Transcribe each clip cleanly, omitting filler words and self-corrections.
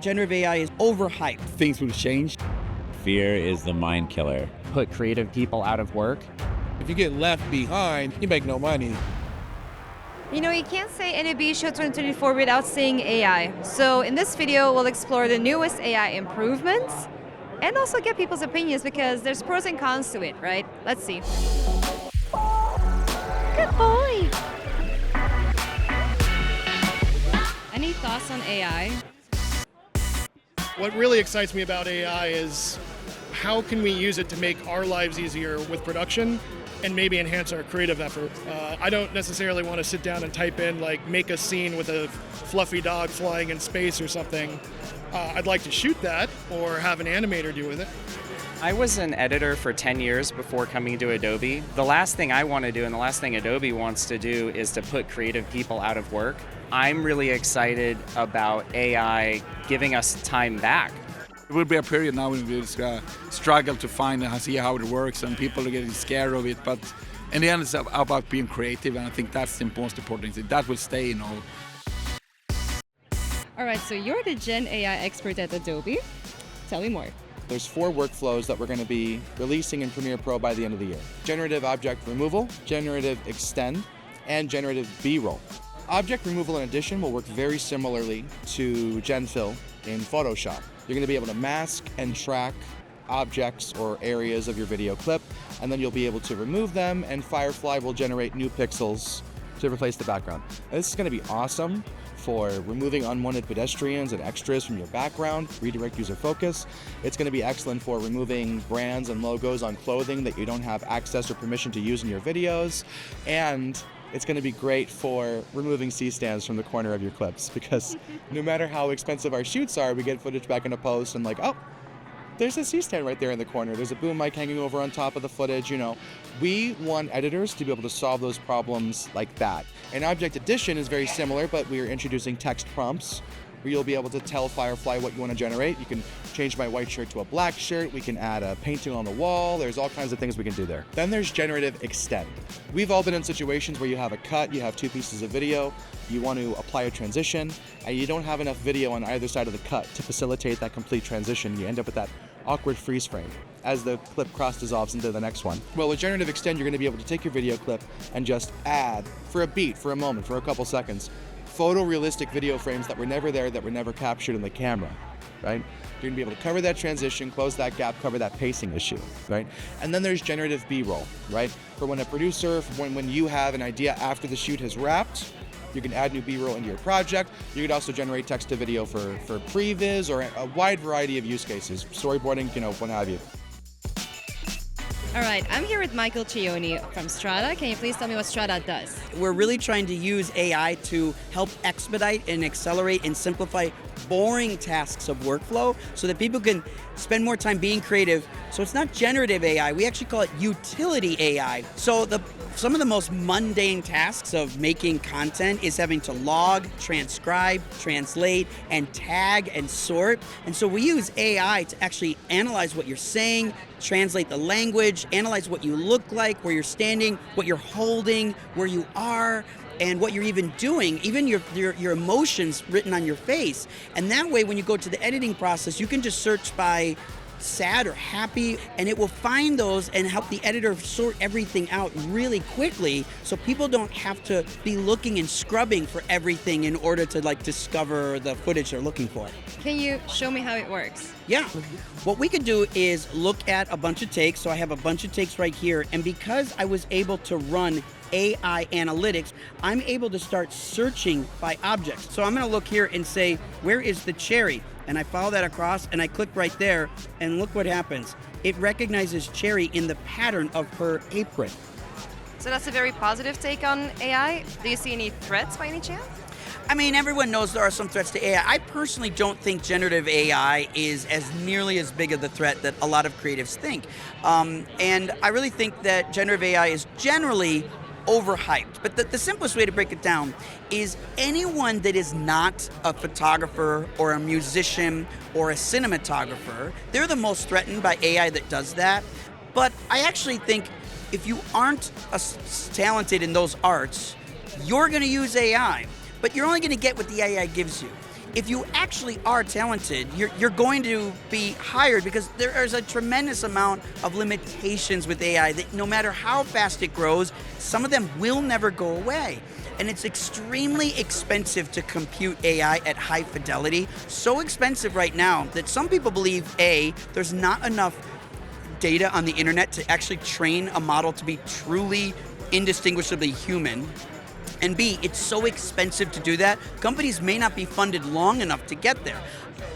generative AI is overhyped. Things will change. Fear is the mind killer. Put creative people out of work. If you get left behind, you make no money. You know, you can't say NAB Show 2024 without saying AI. So in this video, we'll explore the newest AI improvements and also get people's opinions because there's pros and cons to it, right? Let's see. Good boy. Any thoughts on AI? What really excites me about AI is how can we use it to make our lives easier with production and maybe enhance our creative effort. I don't necessarily want to sit down and type in like make a scene with a fluffy dog flying in space or something. I'd like to shoot that or have an animator do with it. I was an editor for 10 years before coming to Adobe. The last thing I want to do and the last thing Adobe wants to do is to put creative people out of work. I'm really excited about AI giving us time back. It will be a period now when we will struggle to find and see how it works, and people are getting scared of it. But in the end, it's about being creative, and I think that's the most important thing. That will stay, All right, so you're the Gen AI expert at Adobe. Tell me more. There's 4 workflows that we're going to be releasing in Premiere Pro by the end of the year. Generative object removal, generative extend, and generative B-roll. Object removal and addition will work very similarly to Gen Fill in Photoshop. You're going to be able to mask and track objects or areas of your video clip, and then you'll be able to remove them, and Firefly will generate new pixels to replace the background. And this is going to be awesome for removing unwanted pedestrians and extras from your background, redirect user focus. It's going to be excellent for removing brands and logos on clothing that you don't have access or permission to use in your videos, and it's going to be great for removing C-stands from the corner of your clips, because no matter how expensive our shoots are, we get footage back into post and like, oh, there's a C-stand right there in the corner. There's a boom mic hanging over on top of the footage, We want editors to be able to solve those problems like that. And object addition is very similar, but we are introducing text prompts where you'll be able to tell Firefly what you want to generate. You can change my white shirt to a black shirt. We can add a painting on the wall. There's all kinds of things we can do there. Then there's generative extend. We've all been in situations where you have a cut, you have 2 pieces of video, you want to apply a transition, and you don't have enough video on either side of the cut to facilitate that complete transition. You end up with that awkward freeze frame as the clip cross dissolves into the next one. Well, with generative extend, you're going to be able to take your video clip and just add, for a beat, for a moment, for a couple seconds, photorealistic video frames that were never there, that were never captured in the camera, right? You're gonna be able to cover that transition, close that gap, cover that pacing issue, right? And then there's generative B-roll, right? For when a producer, when you have an idea after the shoot has wrapped, you can add new B-roll into your project. You could also generate text to video for previs or a wide variety of use cases, storyboarding, what have you. All right, I'm here with Michael Cioni from Strada. Can you please tell me what Strada does? We're really trying to use AI to help expedite and accelerate and simplify boring tasks of workflow so that people can spend more time being creative. So it's not generative AI, we actually call it utility AI. So some of the most mundane tasks of making content is having to log, transcribe, translate, and tag and sort. And so we use AI to actually analyze what you're saying, translate the language, analyze what you look like, where you're standing, what you're holding, where you are, and what you're even doing, even your emotions written on your face. And that way, when you go to the editing process, you can just search by sad or happy, and it will find those and help the editor sort everything out really quickly so people don't have to be looking and scrubbing for everything in order to discover the footage they're looking for. Can you show me how it works? Yeah. What we could do is look at a bunch of takes. So I have a bunch of takes right here, and because I was able to run AI analytics, I'm able to start searching by objects. So I'm going to look here and say, where is the cherry? And I follow that across and I click right there, and look what happens. It recognizes cherry in the pattern of her apron. So that's a very positive take on AI. Do you see any threats by any chance? I mean, everyone knows there are some threats to AI. I personally don't think generative AI is as nearly as big of the threat that a lot of creatives think. And I really think that generative AI is generally overhyped. But the simplest way to break it down is anyone that is not a photographer or a musician or a cinematographer, they're the most threatened by AI that does that. But I actually think if you aren't talented in those arts, you're going to use AI. But you're only going to get what the AI gives you. if you actually are talented, you're going to be hired because there is a tremendous amount of limitations with AI that no matter how fast it grows, some of them will never go away. And it's extremely expensive to compute AI at high fidelity. So expensive right now that some people believe, A, there's not enough data on the internet to actually train a model to be truly indistinguishably human. And B, it's so expensive to do that, companies may not be funded long enough to get there.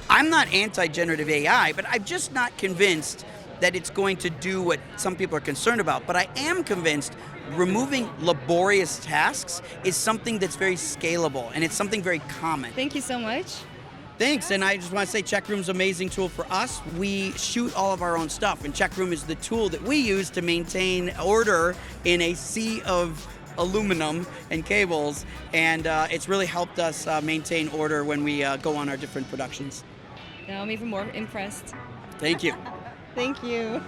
I'm not anti-generative AI, but I'm just not convinced that it's going to do what some people are concerned about. But I am convinced removing laborious tasks is something that's very scalable, and it's something very common. Thank you so much. Thanks, and I just want to say Check Room's an amazing tool for us. We shoot all of our own stuff, and Check Room is the tool that we use to maintain order in a sea of aluminum and cables, and it's really helped us maintain order when we go on our different productions. Now I'm even more impressed. Thank you. Thank you.